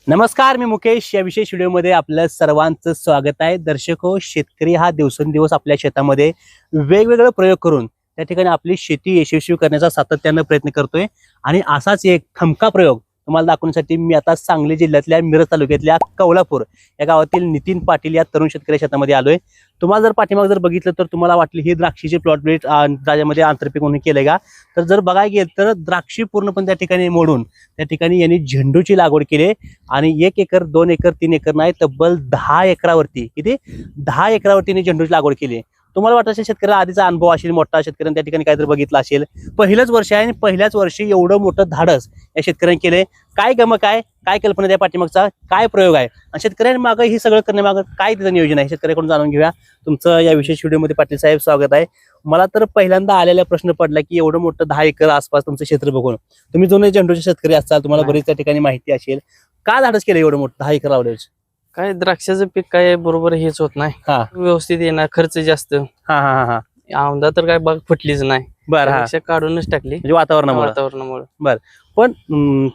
नमस्कार, मी मुकेश. या विशेष व्हिडिओमध्ये आपल्या सर्वांचं स्वागत आहे. दर्शक हो, शेतकरी हा दिवसेंदिवस आपल्या शेतामध्ये वेगवेगळे प्रयोग करून त्या ठिकाणी आपली शेती यशस्वी करण्याचा सातत्याने प्रयत्न करतोय. आणि असाच एक ठमका प्रयोग तुम्हाला दाखवण्यासाठी मी आता सांगली जिल्ह्यातल्या मिरज तालुक्यातल्या कौलापूर या गावातील नितीन पाटील या तरुण शेतकरी शेतामध्ये आलोय. तुम्हाला जर पाठीमाग जर बघितलं तर तुम्हाला वाटली ही द्राक्षीची प्लॉट बेट त्याच्यामध्ये आंतरपीक म्हणून केलंय का, तर जर बघायला गेलं तर द्राक्षी पूर्णपणे त्या ठिकाणी मोडून त्या ठिकाणी यांनी झेंडूची लागवड केली. आणि 1 एकर 2 एकर 3 एकर नाही, तब्बल 10 एकरावरती किती 10 एकरावरती झेंडूची लागवड केली. तुम्हाला वाटत असेल शेतकऱ्याला आधीचा अनुभव असेल, मोठा शेतकऱ्यांनी त्या ठिकाणी काहीतरी बघितलं असेल. पहिलंच वर्ष आहे आणि पहिल्याच वर्षी एवढं मोठं धाडस या शेतकऱ्यांनी केलंय. काय गमक आहे, काय कल्पना त्या पाठीमागचा काय प्रयोग आहे आणि शेतकऱ्यांनी मागं हे सगळं करण्यामागं काय त्याचं नियोजन आहे शेतकऱ्याकडून जाणून घेऊया. तुमचं या विशेष व्हिडिओमध्ये पाटील साहेब स्वागत आहे. मला तर पहिल्यांदा आलेला प्रश्न पडला की एवढं मोठं 10 एकर आसपास तुमचं क्षेत्र बघून तुम्ही जुने झेंडूचे शेतकरी असाल, तुम्हाला बरीच त्या ठिकाणी माहिती असेल. का धाडस केलं एवढं मोठं 10 एकर लावल्याचं? काय द्राक्षाचं पीक काय बरोबर हेच होत नाही, हा व्यवस्थित येणार, खर्च जास्त. हा हा हा औंधा तर काय बाग फुटलीच नाही, बरं. हा त्यापेक्षा काढूनच टाकली म्हणजे वातावरणामुळे. पण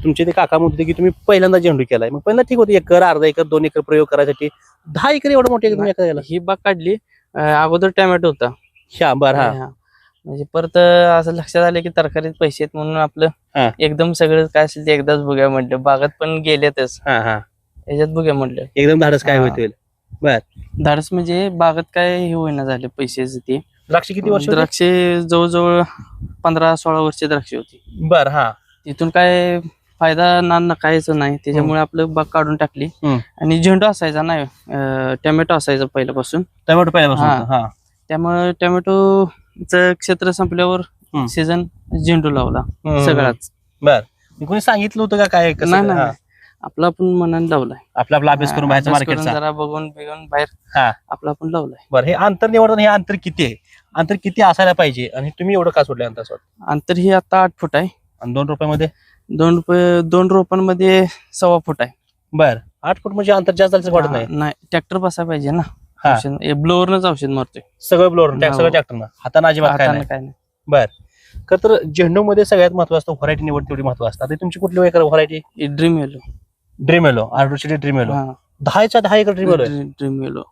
तुमचे ते काका म्हणत होते की तुम्ही पहिल्यांदा झेंडू केलाय. मग पहिल्यांदा ठीक होतं, 1 एकर अर्धा एकर 2 एकर प्रयोग करायसाठी 10 एकर एवढं मोठं तुम्ही एका केला. ही बाग काढली. अगोदर टोमॅटो होता. हा बरं. हा म्हणजे परत असं लक्षात आलं की तरकारीत पैसे आहेत म्हणून आपलं एकदम सगळं काय असेल ते एकदाच बघूया म्हटलं. बागात पण गेलेतच, हा हा याच्यात बघूया म्हटलं. एकदम धाडस काय होईल. बर, धाडस म्हणजे बागात काय हे होईना झाले पैशाचं. ते द्राक्ष किती वर्ष? द्राक्षे जवळजवळ 15-16 वर्षे द्राक्षे होती. बर. हा तिथून काय फायदा नकायचं नाही, त्याच्यामुळे आपलं बाग काढून टाकली. आणि झेंडू असायचा नाही, टोमॅटो असायचा पहिल्यापासून. टोमॅटो पहिल्यापासून. हा त्यामुळे टोमॅटोचं क्षेत्र संपल्यावर सीझन झेंडू लावला सगळाच. बर, कोणी सांगितलं होतं का काय कसं? नाही, आपला आपण मनाने लावलाय. आपला अभ्यास करून बाहेरचा अभ्यास मार्केटचा करून जरा बघून बाहेर हा आपला आपण लावलाय. बरं, हे अंतर निवडताना हे अंतर किती आहे, अंतर किती असायला पाहिजे आणि तुम्ही एवढं का सोडलं अंतर? अंतर ही आता 8 फूट आहे. आणि 2 रुपयामध्ये 2 रोपांमध्ये 1.25 फूट आहे. बर, 8 फूट म्हणजे अंतर जास्त झालं वाटत नाही. नाही, ट्रॅक्टर बसायला पाहिजे ना. हा. ब्लोअरनच औषध मारतोय सगळं ब्लोअर सगळं ट्रॅक्टरनं, हाताने अजिबात काय नाही. काय नाही. बर, तर झेंडू मध्ये सगळ्यात महत्व असतं व्हरायटी निवड, तेवढी महत्व असतं. आता तुमची कुठली acre variety? Dream yellow. Dream yellow, आर्डोची dream yellow. 10 acre dream yellow. Dream yellow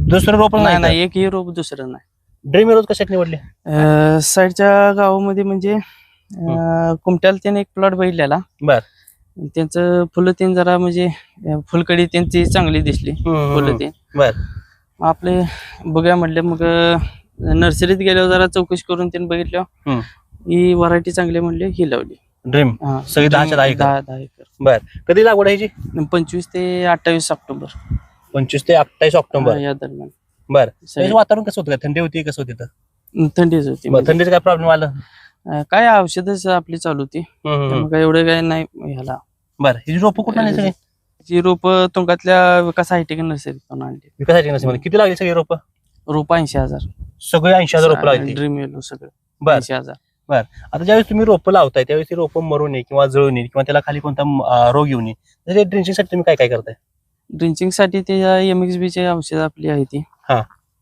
दुसरं रोप नाही, एक ही रोप दुसरं नाही. ड्रीम येलो कशात निवडले? साईडच्या गावामध्ये म्हणजे कुमट्याला त्याने एक प्लॉट बघितलेला. बर, त्यांचं फुलं तीन जरा म्हणजे फुलकडी त्यांची चांगली दिसली. फुलं तीन बर, आपले बघूया म्हटले. मग नर्सरीत गेल्यावर जरा चौकशी करून त्यांनी बघितलं, ही व्हरायटी चांगली म्हणले, ही लावली ड्रीम. सगळी 10 एकर. बर, कधी लागवड ह्याची? 25 ते 28 ऑक्टोबर. 25 ते 28 ऑक्टोबर या दरम्यान. बर, वातावरण कसं होतं? थंडी होती कसं होती? थंडीच होती. थंडीचा काय प्रॉब्लेम आला? काय औषधच आपली चालू होती, काय एवढं काय नाही ह्याला. बर, ही रोप कुठं आणली सगळी? जी रोप तुंगातल्या विकास हायटेक नर्सरीतून आणली. विकास हायटेक किती लागली सगळी रोप? रोप 80,000. सगळे 80,000 रोप लागली. ड्रीम येलो सगळं. बर, 80,000. बर. आता ज्यावेळेस तुम्ही रोपं लावताय त्यावेळेस ती रोपं मरू नये किंवा जळू नये किंवा त्याला खाली कोणता रोग येऊ नये, तर ड्रिंचिंग साठी तुम्ही काय काय करताय? ड्रिंचिंग साठी ते MXB चे औषध आपली आहे ती.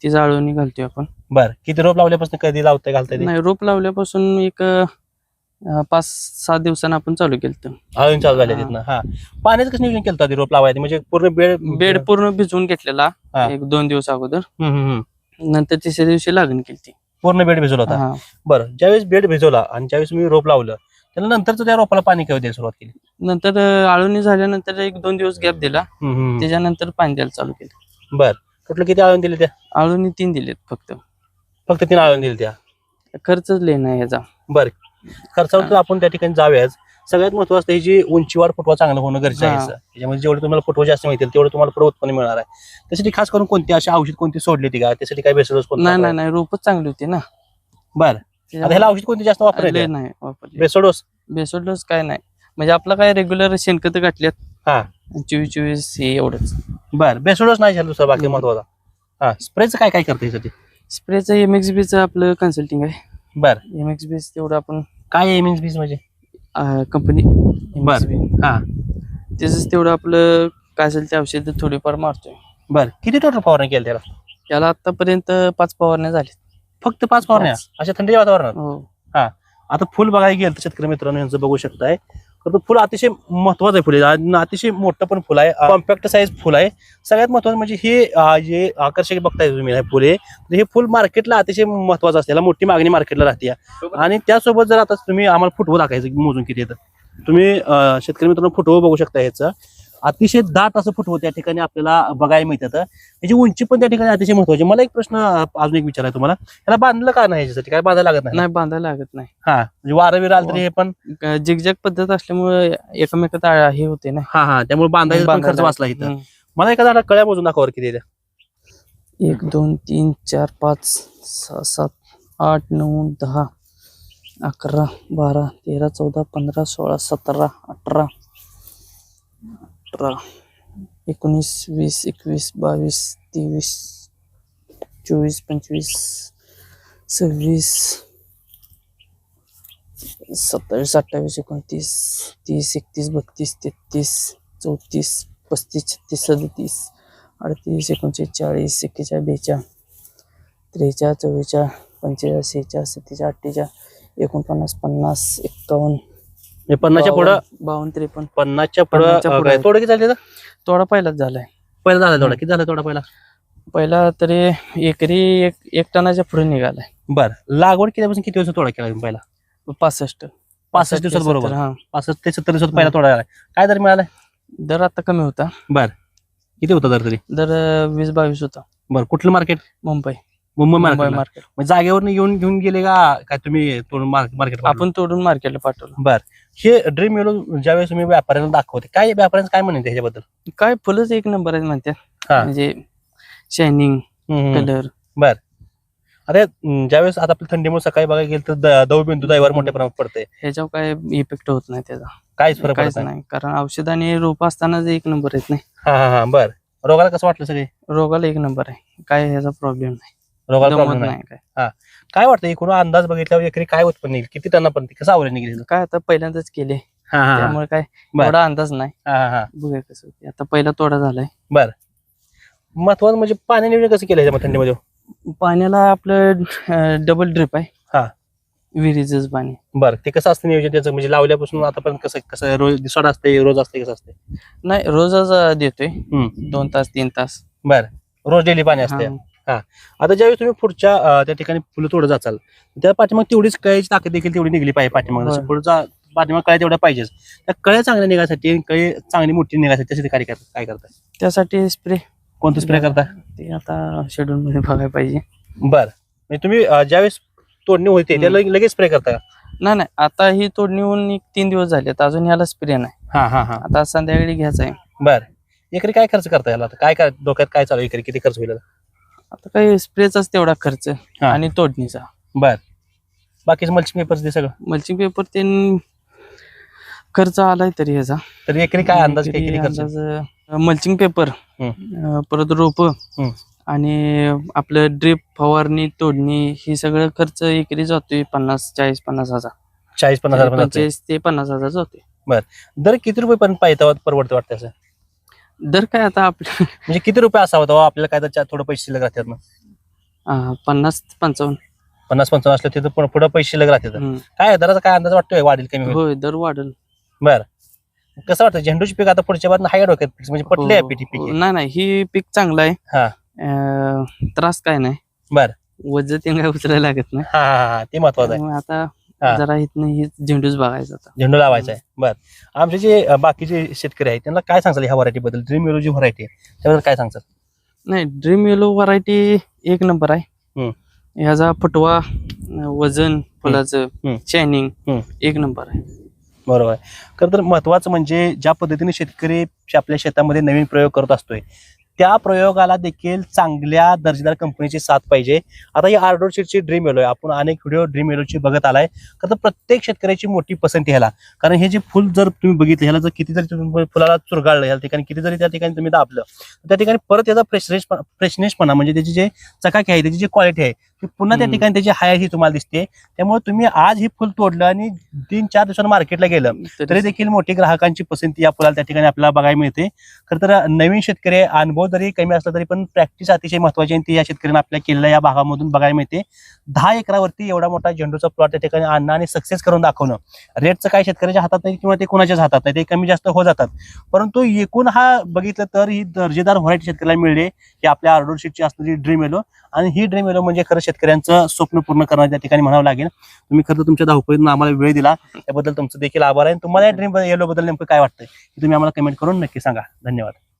ती जाळवणी घालतोय आपण. बर, किती रोप लावल्यापासून कधी लावताय घालताय? नाही, रोप लावल्यापासून एक 5-7 दिवसांना आपण चालू केलं. अजून चालू झाले तिथनं. हा, पाण्याचं कसं नियोजन केलं रोप लावायचं? म्हणजे पूर्ण बेड पूर्ण भिजवून घेतलेला 1-2 दिवस अगोदर. नंतर 3ऱ्या दिवशी लागण केली ती. पूर्ण बेड भिजवला होता? बरं, ज्यावेळेस बेड भिजवला आणि ज्यावेळेस तुम्ही रोप लावलं त्याला नंतरच त्या रोपाला पाणी केव्हा द्यायला सुरुवात केली? नंतर आळवणी झाल्यानंतर 1-2 दिवस गॅप दिला, त्याच्यानंतर पाणी द्यायला चालू केलं. बर, कुठलं किती आळवणी दिली त्या? आळवणी 3 दिलेत फक्त. 3 आळवणी दिली त्या? खर्चच लय नाही याचा. बर, खर्चावर तर आपण त्या ठिकाणी जाऊयाच. सगळ्यात महत्वाचं ह्याची उंचीवाढ फुटवा चांगलं होणं गरजेचं आहे. त्याच्यामध्ये जेवढे तुम्हाला फुटवा जास्त मिळतील तेवढं तुम्हाला पुढे उत्पन्न मिळणार आहे. त्यासाठी खास करून कोणती अशी औषध कोणती सोडली ती का? त्यासाठी काय बेसडोस? नाही, रोपच चांगली होती ना. बर, ह्याला औषध कोणती जास्त वापरले? नाही वापरले. बेसडोस काय नाही, म्हणजे आपला काय रेग्युलर शेणखत गाठल्यात. 24 हे एवढंच. बर, बेसडोस नाही झालं दुसरं बाकी महत्वाचा. हा, स्प्रेचं काय काय करते ह्यासाठी? स्प्रेचं MXB चं आपलं कन्सल्टिंग आहे. बर, MXB तेवढं आपण. काय MXB म्हणजे? कंपनी. हा, त्याच तेवढं आपलं काय असेल ते औषध थोडीफार मारतोय. बर, किती टोटल फवारणी केली त्याला आतापर्यंत 5 फवारण्या झाल्या. फक्त 5 फवारण्या अशा थंडीच्या वातावरणात? हो. हा, आता फुल बघायला गेलं तर शेतकरी मित्रांनो यांचं बघू शकताय तर फुल अतिशय महत्वाचं आहे. फुले अतिशय मोठं पण फुल आहे, कॉम्पॅक्ट साईज फुल आहे. सगळ्यात महत्वाचं म्हणजे हे जे आकर्षक बघताय तुम्ही हे फुले, तर हे फुल मार्केटला अतिशय महत्वाचं असते. याला मोठी मागणी मार्केटला राहते. आणि त्यासोबत जर आता तुम्ही आम्हाला फुटवं दाखवायचं मोजून किती येतं, तुम्ही शेतकरी मित्रांनो फुटवं बघू शकता. ह्याचं अतिशय दाट असं फुटवं त्या ठिकाणी आपल्याला बघायला मिळतात. त्याची उंची पण त्या ठिकाणी अतिशय महत्वाची. मला एक प्रश्न अजून एक विचारायचं तुम्हाला, त्याला बांधलं का नाही, याच्यासाठी काय बांधायला लागत नाही? नाही, बांधायला लागत नाही. हा, म्हणजे वारं विर आलं तरी हे पण जिगजॅग पद्धत असल्यामुळे एकमेकात हे होते ना. हा, त्यामुळे बांधायचा पण खर्च वाचला इथं. मला एका झाडा कळ्या मोजून दाखवा किती येत्या. 1 2 3 4 5 6 7 8 9 10 11 12 13 14 15 16 17 18 19 20 21 22 23 24 25 26 27 28 29 30 31 32 33 34 35 36 37 38 39 40 41 42 43 44 45 46 47 48 49 50 51 50च्या पुढं 52 53 50च्या 50च्या पुढं पुढं काय थोडं किती झालं? तोडा पहिलाच झालाय. पहिला झाला थोडा, किती झालं थोडा पहिला? पहिला तरी एकरी एक टनाच्या पुढे निघालाय. बरं, लागवड केल्यापासून किती दिवस थोडा केला तुम्ही पहिला? 65 दिवसात बरोबर. 65 ते 70 दिवसात पहिला थोडा झाला. काय दर मिळालाय? दर आता कमी होता. बर, किती होता दर तरी? दर 20-22 होता. बरं, कुठलं मार्केट? मुंबई मार्केट. मार्केट. जागेवर घेऊन गेले का काय तुम्ही तोडून मार्केट? आपण तोडून मार्केटला पाठवलं. बर, हे ड्रीम येलो ज्यावेळेस तुम्ही व्यापाऱ्यांना दाखवते, काय व्यापाऱ्यांचं काय म्हणते ह्याच्याबद्दल? काय फुलंच एक नंबर आहेत म्हणतात. हा. म्हणजे शायनिंग कलर. बर, अरे ज्यावेळेस आता आपल्या थंडीमुळे सकाळी बघायला गेलं तर दवबिंदू दैवार मोठ्या प्रमाणात पडते, ह्याच्यावर काय इफेक्ट होत नाही त्याचा. काहीच फरक काहीच पडत नाही, कारण औषध आणि रोप असताना एक नंबर येत नाही. हा. बर, रोगाला कसं वाटलं सगळे? रोगाला एक नंबर आहे, काय ह्याचा प्रॉब्लेम नाही. रोगाला दमत प्रॉब्लेम नाही. काय काय वाटतं एकूण अंदाज बघितल्यावर एकरी काय उत्पन्न येईल, किती टना पण कसं आवडेल निघेल? काय आता पहिल्यांदाच केले हा. त्यामुळे काय बर. एवढा अंदाज नाही. हा. बघूया कसं होते. आता पहिला तोडा झालाय. बर, महत्वाचं म्हणजे पाणी नियोजन कसं केलं ह्याच्या थंडीमध्ये? पाण्याला आपलं डबल ड्रिप आहे. हा. विहिरीचंच पाणी. बरं, ते कसं असतं नियोजन त्याचं, म्हणजे लावल्यापासून आतापर्यंत कसं रोज दिवसाड असते, रोज असते, कसं असते? नाही, रोजच देतोय. 2 तास 3 तास. बर, रोज डेली पाणी असते. हा. आता ज्यावेळी तुम्ही पुढच्या त्या ठिकाणी फुलं तोडत जाचाल, त्या पाठीमाग तेवढीच कळ्याची ताकद देखील तेवढी निघली पाहिजे. पाठीमाग होय. पुढचा पाठीमाग कळ्या तेवढ्या पाहिजेच. त्या कळ्या चांगल्या निघायसाठी, कळी चांगली मोठी निघायसाठी त्यासाठी काय करताय? त्यासाठी स्प्रे. कोणतं स्प्रे करता? ते आता शेड्यूल मध्ये बघायला पाहिजे. बर, म्हणजे तुम्ही ज्यावेळेस तोडणी होते त्याला लगेच स्प्रे करता का? नाही, आता ही तोडणी होऊन 3 दिवस झाले, अजून याला स्प्रे नाही. हा. आता संध्याकाळी घ्यायचा आहे. बर, एकरी काय खर्च करता याला? काय डोक्यात काय चालू एकरी, किती खर्च होईल? आता काही स्प्रेचाच तेवढा खर्च आणि तोडणीचा. बर, बाकीचं मल्चिंग पेपर्स ते सगळं? मल्चिंग पेपर ते खर्च आलाय तरी ह्याचा. तरी एकरी काय अंदाज, काय किती खर्च? मल्चिंग पेपर, परत रोप आणि आपलं ड्रिप, फवारणी, तोडणी, हे सगळं खर्च एकरी जातोय 50 हजार. 40-50 हजार? 45 ते 50 हजार जातोय. बर, दर किती रुपये पण पाहिजे परवडतं वाटतं असं? दर काय आता आपल्या म्हणजे किती रुपये असावा तेव्हा आपल्याला काय तर थोडं पैसे शिल्लक राहतात ना? 50-55. 50-55 असलं तिथं पुढे पैसे शिल्लक राहतात. काय दराचा काय अंदाज वाटतोय, वाढेल कमी होईल? होय, दर वाढेल. बर, कसं वाटतं झेंडूची पीक आता पुढच्या बाजून हाय डोक्यात, म्हणजे पटले आहे पीक? नाही, ही पीक चांगलं आहे. हा. त्रास काय नाही. बर, वजन ते काय उचलायला लागत नाही. हा, ते महत्वाचं आहे. आता जरा ही झेंडूच बघायचा आता. झेंडू लावायचा आहे. बर, आमचे जे बाकीचे शेतकरी आहेत त्यांना काय सांगचाल ह्या व्हरायटी बद्दल? ड्रीम येलो जी व्हरायटी आहे त्याबद्दल काय सांगचाल? नाही, ड्रीम येलो व्हरायटी एक नंबर आहे. ह्याचा फुटवा, वजन, फुलाचं शायनिंग एक नंबर आहे. बरोबर आहे. खरं तर महत्वाचं म्हणजे ज्या पद्धतीने शेतकरी आपल्या शेतामध्ये नवीन प्रयोग करत असतोय त्या प्रयोगाला देखील चांगल्या दर्जेदार कंपनीची साथ पाहिजे. आता ही आर्डोर शीटची ड्रीम येलो आहे, आपण अनेक व्हिडिओ ड्रीम येलोची बघत आलाय. खरं तर प्रत्येक शेतकऱ्याची मोठी पसंती ह्याला, कारण हे जे फुल जर तुम्ही बघितलं, ह्याला जर किती जरी फुलाला चुरगाळलं या ठिकाणी, किती जरी त्या ठिकाणी तुम्ही दाबलं, त्या ठिकाणी परत याचा फ्रेशनेसपणा म्हणजे त्याची जे चकाकी आहे, त्याची जी क्वालिटी आहे की पुन्हा त्या हम्म. ठिकाणी त्याची हाय ही तुम्हाला दिसते. त्यामुळे तुम्ही आज हे फुल तोडलं आणि 3-4 दिवसांनी मार्केटला गेलं तरी देखील मोठी ग्राहकांची पसंती या फुलाला त्या ठिकाणी आपल्याला बघायला मिळते. खरं तर नवीन शेतकरी अनुभव जरी कमी असला तरी पण प्रॅक्टिस अतिशय महत्वाची आणि ती या शेतकऱ्यांना आपल्या केलेल्या या भागामधून बघायला मिळते. 10 एकरावरती एवढा मोठा झेंडूचा प्लॉट त्या ठिकाणी आणणं आणि सक्सेस करून दाखवणं. रेटचं काही शेतकऱ्याच्या हातात नाही किंवा ते कोणाच्याच हातात नाही, ते कमी जास्त होत जातात. परंतु एकूण हा बघितलं तर ही दर्जेदार व्हरायटी शेतकऱ्याला मिळते की आपल्या ऑर्डर शीटची असणारी ड्रीम येलो. आणि ही ड्रीम येलो म्हणजे खरं शेतकऱ्यांचं स्वप्न पूर्ण करणं त्या ठिकाणी म्हणावं लागेल. तुम्ही खरं तर तुमच्या धावपळीतून आम्हाला वेळ दिला त्याबद्दल तुमचं देखील आभार आहे. तुम्हाला या ड्रीम येलो बद्दल नेमकं काय वाटतंय तुम्ही आम्हाला कमेंट करून नक्की सांगा. धन्यवाद.